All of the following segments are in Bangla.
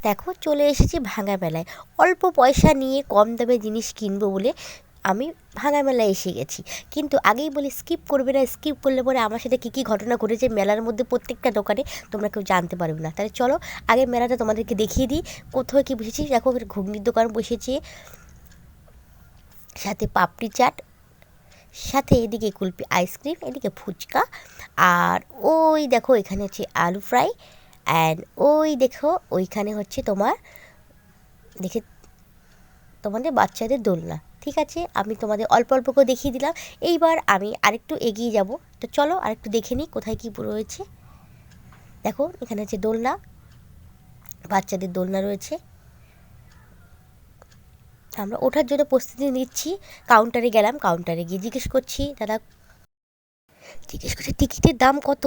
দেখো চলে এসেছি ভাঙা মেলায়। অল্প পয়সা নিয়ে কম দামে জিনিস কিনবো বলে আমি ভাঙা মেলায় এসে গেছি। কিন্তু আগেই বলি স্কিপ করবে না, স্কিপ করলে পরে আমার সাথে কী কী ঘটনা ঘটেছে মেলার মধ্যে প্রত্যেকটা দোকানে তোমরা কেউ জানতে পারবে না। তাহলে চলো আগে মেলাটা তোমাদেরকে দেখিয়ে দিই কোথায় কী বসেছি। দেখো ঘুগনির দোকান বসেছে, সাথে পাপড়ি চাট, সাথে এদিকে কুলপি আইসক্রিম, এদিকে ফুচকা, আর ওই দেখো এখানে হচ্ছে আলু ফ্রাই, অ্যান্ড ওই দেখো ওইখানে হচ্ছে তোমার দেখে তোমাদের বাচ্চাদের দোলনা। ঠিক আছে, আমি তোমাদের অল্প অল্প করে দেখিয়ে দিলাম। এইবার আমি আরেকটু এগিয়ে যাব, তো চলো আরেকটু দেখে নিই কোথায় কী রয়েছে। দেখো এখানে হচ্ছে দোলনা, বাচ্চাদের দোলনা রয়েছে। আমরা ওঠার জন্য প্রস্তুতি নিচ্ছি। কাউন্টারে গেলাম, কাউন্টারে গিয়ে জিজ্ঞেস করছি, দাদা জিজ্ঞেস করছি টিকিটের দাম কত?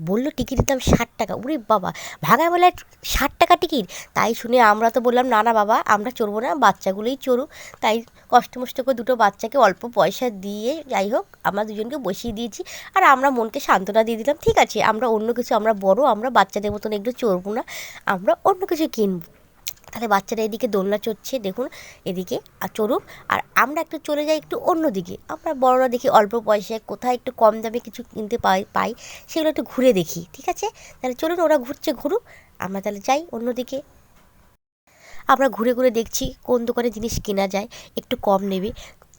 বললো টিকিটের দাম 60 টাকা। ওরে বাবা, ভাগাবেলায় 60 টাকা টিকিট! তাই শুনে আমরা তো বললাম না না বাবা, আমরা চড়বো না, বাচ্চাগুলোই চড়ুক। তাই কষ্ট মষ্ট করে দুটো বাচ্চাকে অল্প পয়সা দিয়ে যাই হোক আমরা দুজনকে বসিয়ে দিয়েছি। আর আমরা মনকে সান্ত্বনা দিয়ে দিলাম, ঠিক আছে আমরা অন্য কিছু, আমরা বড়, আমরা বাচ্চাদের মতন একটু চড়বো না, আমরা অন্য কিছু কিনবো। তাহলে বাচ্চারা এদিকে দোলনা চড়ছে দেখুন, এদিকে আর চড়ুক, আর আমরা একটু চলে যাই একটু অন্য দিকে। আমরা বড়রা দেখি অল্প পয়সায় কোথায় একটু কম দামে কিছু কিনতে পাই সেগুলো একটু ঘুরে দেখি। ঠিক আছে, তাহলে চলুন ওরা ঘুরছে ঘুরুক, আমরা তাহলে যাই অন্যদিকে। আমরা ঘুরে ঘুরে দেখছি কোন দোকানে জিনিস কেনা যায় একটু কম নেবে।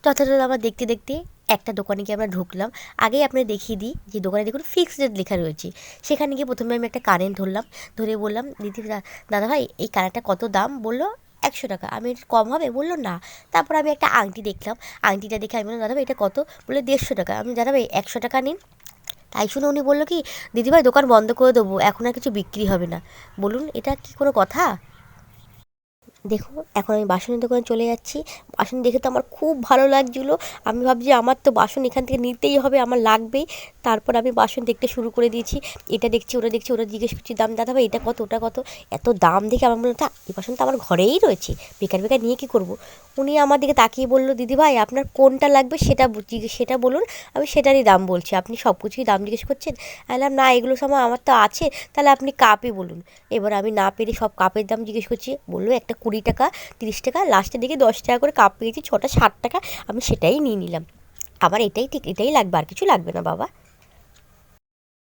যথাযথ আমরা দেখতে দেখতে একটা দোকানে গিয়ে আমরা ঢুকলাম। আগেই আপনাদের দেখিয়ে দিই যে দোকানে দেখুন ফিক্সড রেট লেখা রয়েছে। সেখানে গিয়ে প্রথমে আমি একটা কানের ধরলাম, ধরে বললাম দিদি দাদা ভাই এই কানেরটা কত দাম? বললো 100 টাকা। আমি একটু কম হবে? বললো না। তারপর আমি একটা আংটি দেখলাম, আংটিটা দেখে আমি বললাম দাদা ভাই এটা কত? বললো 150 টাকা। আমি দাদা ভাই 100 টাকা নিন। তাই শুনে উনি বললো কি, দিদিভাই দোকান বন্ধ করে দেবো, এখন আর কিছু বিক্রি হবে না। বলুন এটা কি কোনো কথা? দেখুন এখন আমি বাসনের দোকানে চলে যাচ্ছি। বাসন দেখে তো আমার খুব ভালো লাগছিলো। আমি ভাবছি আমার তো বাসন এখান থেকে নিতেই হবে, আমার লাগবেই। তারপর আমি বাসন দেখতে শুরু করে দিয়েছি। এটা দেখছি ওটা দেখছি, ওরা জিজ্ঞেস করছি দাম, দাদা ভাই এটা কত ওটা কত? এত দাম দেখে আমার বললো এই বাসন তো আমার ঘরেই রয়েছে, বেকার বেকার নিয়ে কী করবো? উনি আমার দিকে তাকিয়ে বললো দিদিভাই আপনার কোনটা লাগবে সেটা বলুন, আমি সেটারই দাম বলছি, আপনি সব কিছুই দাম জিজ্ঞেস করছেন। বললাম না এগুলো সময় আমার তো আছে, তাহলে আপনি কাপই বলুন। এবার আমি না পেরে সব কাপের দাম জিজ্ঞেস করছি। বললো একটা 20 টাকা, 30 টাকা, লাস্টের দিকে 10 টাকা করে কাপ পেয়েছি, 6টা 60 টাকা। আমি সেটাই নিয়ে নিলাম, আমার এটাই ঠিক, এটাই লাগবে, আর কিছু লাগবে না বাবা।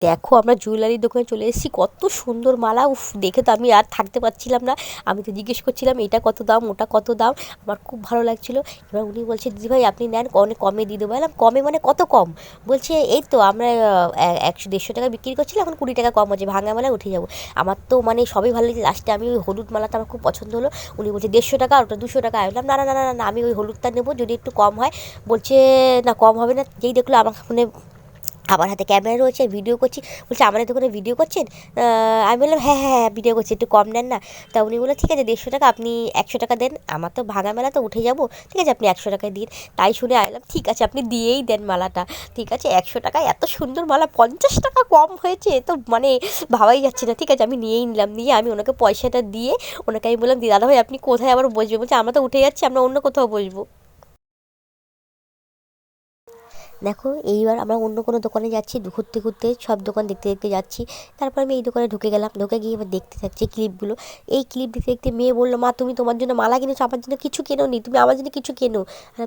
দেখো আমরা জুয়েলারির দোকানে চলে এসেছি, কত সুন্দর মালা! উফ, দেখে তো আমি আর থাকতে পারছিলাম না। আমি তো জিজ্ঞেস করছিলাম এটা কত দাম ওটা কত দাম, আমার খুব ভালো লাগছিলো। এবার উনি বলছে দিদিভাই আপনি নেন, অনেক কমে দিয়ে দেবো। বললাম কমে মানে কত কম? বলছে এই তো আমরা 100-150 টাকা বিক্রি করছিলাম, এখন 20 টাকা কম হচ্ছে, ভাঙা মেলায় উঠে যাবো। আমার তো মানে সবই ভালো লাগছে। লাস্টে আমি ওই হলুদ মালাটা আমার খুব পছন্দ হলো। উনি বলছে 150 টাকা, আর ওটা 200 টাকা। আমি বললাম না না না না না, আমি ওই হলুদটা নেবো, যদি একটু কম হয়। বলছে না কম হবে না। যেই দেখলো আমার ফোনে আমার হাতে ক্যামেরা রয়েছে, ভিডিও করছি, বলছে আমাদের দোকানে ভিডিও করছেন? আমি বললাম হ্যাঁ হ্যাঁ হ্যাঁ ভিডিও করছি, একটু কম নেন না। তা উনি বললো ঠিক আছে 150 টাকা, আপনি 100 টাকা দেন, আমার তো ভাঙা মেলা তো উঠে যাবো, ঠিক আছে আপনি 100 টাকায় দিন। তাই শুনে আইলাম ঠিক আছে আপনি দিয়েই দেন মালাটা। ঠিক আছে 100 টাকায় এত সুন্দর মালা, 50 টাকা কম হয়েছে তো মানে ভাবাই যাচ্ছে না। ঠিক আছে আমি নিয়েই নিলাম, নিয়ে আমি ওনাকে পয়সাটা দিয়ে ওনাকে আমি বললাম দাদা ভাই আপনি কোথায় আবার বসবেন? বলছে আমরা তো উঠে যাচ্ছি, আমরা অন্য কোথাও বসবো। দেখো এইবার আমরা অন্য কোনো দোকানে যাচ্ছি, ঘুরতে ঘুরতে সব দোকান দেখতে দেখতে যাচ্ছি। তারপর আমি এই দোকানে ঢুকে গেলাম, ঢুকে গিয়ে এবার দেখতে থাকছি ক্লিপগুলো। এই ক্লিপ দেখতে দেখতে মেয়ে বললো মা তুমি তোমার জন্য মালা কিনেছো, আমার জন্য কিছু কেনোনি, তুমি আমার জন্য কিছু কেনো।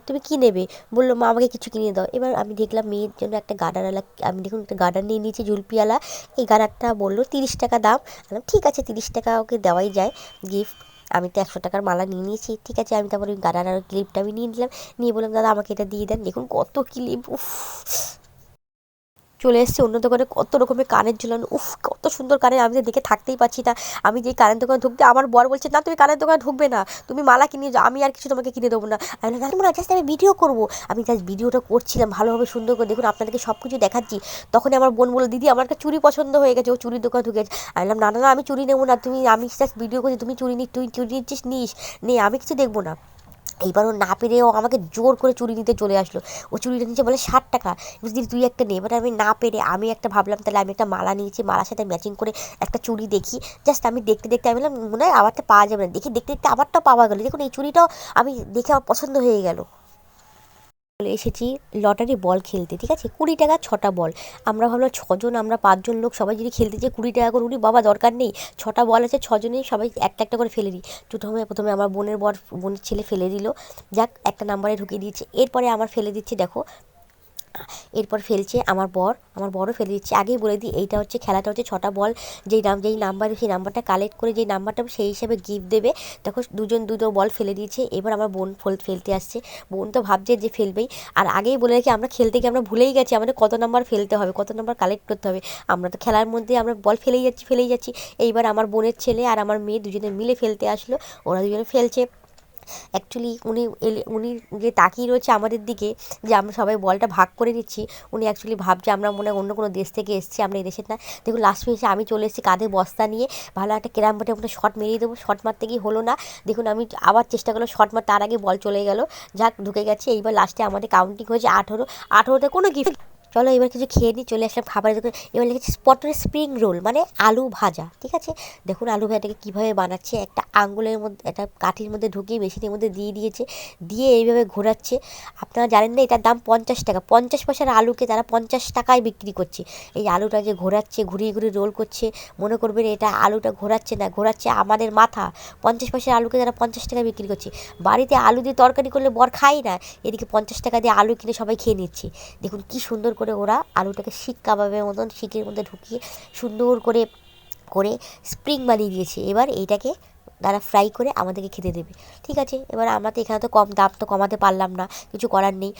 তুমি কী নেবে? বললো মা আমাকে কিছু কিনে দাও। এবার আমি দেখলাম মেয়ের জন্য একটা গার্ডারওয়ালা, আমি দেখুন একটা গার্ডার নিয়ে নিয়েছি ঝুলপিওয়ালা। এই গার্ডারটা বললো 30 টাকা দাম। বললাম ঠিক আছে 30 টাকা ওকে দেওয়াই যায় গিফট। আমি তো 100 টাকার মালা নিয়ে নিয়েছি, ঠিক আছে আমি তারপরে ওই গার্ডার আর ক্লিপটা আমি নিয়ে নিলাম। নিয়ে বললাম দাদা আমাকে এটা দিয়ে দেন, দেখুন কত ক্লিপ! উফ, চলে এসেছি অন্য দোকানে, কত রকমের কানের ঝুলানো, উফ কত সুন্দর কানের! আমি তো দেখে থাকতেই পারছি না। আমি যেই কানের দোকানে ঢুকতে আমার বর বলছে না তুমি কানের দোকানে ঢুকবে না, তুমি মালা কিনে যাও, আমি আর কিছু তোমাকে কিনে দেবো না। আমি বললাম না জাস্ট আমি ভিডিও করবো। আমি জাস্ট ভিডিওটা করছিলাম ভালোভাবে সুন্দর করে, দেখুন আপনাদেরকে সব কিছু দেখাচ্ছি। তখনই আমার বোন বললো দিদি আমার একটা চুড়ি পছন্দ হয়ে গেছে, ও চুড়ির দোকানে ঢুকে গেছে। আমি বললাম না না না আমি চুড়ি নেবো না, আমি জাস্ট ভিডিও করছি, তুমি চুড়ি তুই চুড়ি নিচ্ছিস নিস, নে আমি কিছু দেখবো না। এইবার ও না পেরে ও আমাকে জোর করে চুড়ি নিতে চলে আসলো। ও চুড়িটা নিচে বলে 60 টাকা। দিদি তুই একটা নে। এবার আমি না পেরে আমি একটা ভাবলাম তাহলে আমি একটা মালা নিয়েছি, মালার সাথে ম্যাচিং করে একটা চুড়ি দেখি। জাস্ট আমি দেখতে দেখতে আমি বললাম মনে হয় আমারটা পাওয়া যাবে না, দেখি দেখতে দেখতে আমারটাও পাওয়া গেলো। দেখুন এই চুড়িটাও আমি দেখে আমার পছন্দ হয়ে গেল। চলে এসেছি লটারি বল খেলতে, ঠিক আছে। 20 টাকা 6টা বল। আমরা ভাবলাম 6জন, আমরা 5জন লোক সবাই যদি খেলতে চাই 20 টাকা করে, উনি বাবা দরকার নেই, 6টা বল আছে, 6জনেই সবাই একটা একটা করে ফেলে দিই। প্রথমে আমার বোনের ছেলে ফেলে দিল, যাক একটা নাম্বারে ঢুকিয়ে দিয়েছে। এরপরে আমার ফেলে দিচ্ছে, দেখো এরপর ফেলছে আমার বড়ও ফেলে দিচ্ছে। আগেই বলে দিই, এইটা হচ্ছে খেলাটা হচ্ছে 6টা বল, যেই নাম্বারে সেই নাম্বারটা কালেক্ট করে যেই নাম্বারটা সেই হিসাবে গিফট দেবে। দেখো দুটো বল ফেলে দিয়েছে। এবার আমার বোন ফেলতে আসছে। বোন তো ভাবছে যে ফেলবেই, আর আগেই বলে রাখি আমরা খেলতে গিয়ে আমরা ভুলেই গেছি আমাদের কত নাম্বার ফেলতে হবে, কত নাম্বার কালেক্ট করতে হবে। আমরা তো খেলার মধ্যে আমরা বল ফেলেই যাচ্ছি। এইবার আমার বোনের ছেলে আর আমার মেয়ে দুজনে মিলে ফেলতে আসলো। ওরা দুজনে ফেলছে। অ্যাকচুয়ালি উনি যে তাকিয়ে রয়েছে আমাদের দিকে, যে আমরা সবাই বলটা ভাগ করে নিচ্ছি, উনি অ্যাকচুয়ালি ভাবছে আমরা মনে হয় অন্য কোনো দেশ থেকে এসেছি, আমরা এই দেশের না। দেখুন লাস্ট এসে আমি চলে এসেছি কাঁধে বস্তা নিয়ে, ভালো একটা ক্যারাম বোর্ডের মতো শট মেরিয়ে দেবো, শট মারতে গিয়ে হলো না। দেখুন আমি আবার চেষ্টা করলাম শট মারতে, তার আগে বল চলে গেল, যাক ঢুকে গেছে। এইবার লাস্টে আমাদের কাউন্টিং হয়েছে 18তে কোনো গিফট। চলো এবার কিছু খেয়ে নিই, চলে আসলাম খাবারের দোকানে। এবার লিখেছি স্পটের স্প্রিং রোল, মানে আলু ভাজা, ঠিক আছে। দেখুন আলু ভাজাটাকে কীভাবে বানাচ্ছে, একটা আঙুলের মধ্যে, একটা কাঠির মধ্যে ঢুকিয়ে মেশিনের মধ্যে দিয়ে দিয়েছে, দিয়ে এইভাবে ঘোরাচ্ছে। আপনারা জানেন না এটার দাম 50 টাকা, 50 পয়সার আলুকে তারা 50 টাকায় বিক্রি করছে। এই আলুটা যে ঘোরাচ্ছে, ঘুরিয়ে ঘুরিয়ে রোল করছে, মনে করবেন এটা আলুটা ঘোরাচ্ছে না, ঘোরাচ্ছে আমাদের মাথা। 50 পয়সার আলুকে তারা 50 টাকায় বিক্রি করছে। বাড়িতে আলু দিয়ে তরকারি করলে বর খাই না, এদিকে 50 টাকা দিয়ে আলু কিনে সবাই খেয়ে নিচ্ছে। দেখুন কী সুন্দর করে ওরা আলুটাকে শিক কাবাবের মতন শিকের মধ্যে ঢুকিয়ে সুন্দর করে করে স্প্রিং বানিয়ে দিয়েছে। এবার এইটাকে তারা ফ্রাই করে আমাদেরকে খেতে দেবে, ঠিক আছে। এবার আমরা তো এখানে তো দাম তো কমাতে পারলাম না, কিছু করার নেই,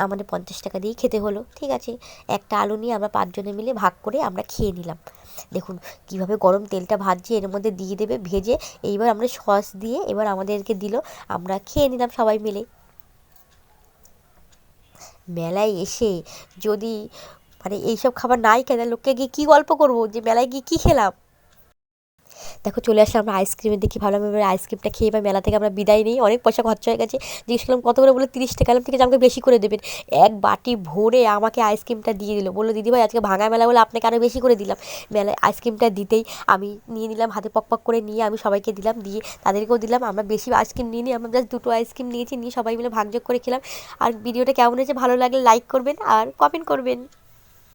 আমাদের 50 টাকা দিয়েই খেতে হলো, ঠিক আছে। একটা আলু নিয়ে আমরা 5জনে মিলে ভাগ করে আমরা খেয়ে নিলাম। দেখুন কীভাবে গরম তেলটা ভাজছে, এর মধ্যে দিয়ে দেবে ভেজে, এইবার আমরা সস দিয়ে এবার আমাদেরকে দিল, আমরা খেয়ে নিলাম সবাই মিলে। মেলায় এসে যদি মানে এইসব খাবার নাই খেলে লোককে গিয়ে কী গল্প করবো যে মেলায় গিয়ে কী খেলাম। দেখো চলে আসলাম আমরা আইসক্রিমের দিকে, ভাবলাম এবার আইসক্রিমটা খেয়ে এবার মেলা থেকে আমরা বিদায় নিই, অনেক পয়সা খরচা হয়ে গেছে। জিজ্ঞেস করলাম কত করে, বলে 30 টাকা। ঠিক আছে আমাকে বেশি করে দেবেন। এক বাটি ভরে আমাকে আইসক্রিমটা দিয়ে দিল, বললো দিদিভাই আজকে ভাঙা মেলা বলে আপনাকে আরও বেশি করে দিলাম। মেলায় আইসক্রিমটা দিতেই আমি নিয়ে নিলাম, হাতে পক পক করে নিয়ে আমি সবাইকে দিলাম, দিয়ে তাদেরকেও দিলাম। আমরা বেশি আইসক্রিম নিয়ে আমরা জাস্ট 2টো আইসক্রিম নিয়েছি, নিয়ে সবাই মিলে ভাগযোগ করে খেলাম। আর ভিডিওটা কেমন হয়েছে ভালো লাগলে লাইক করবেন আর কমেন্ট করবেন।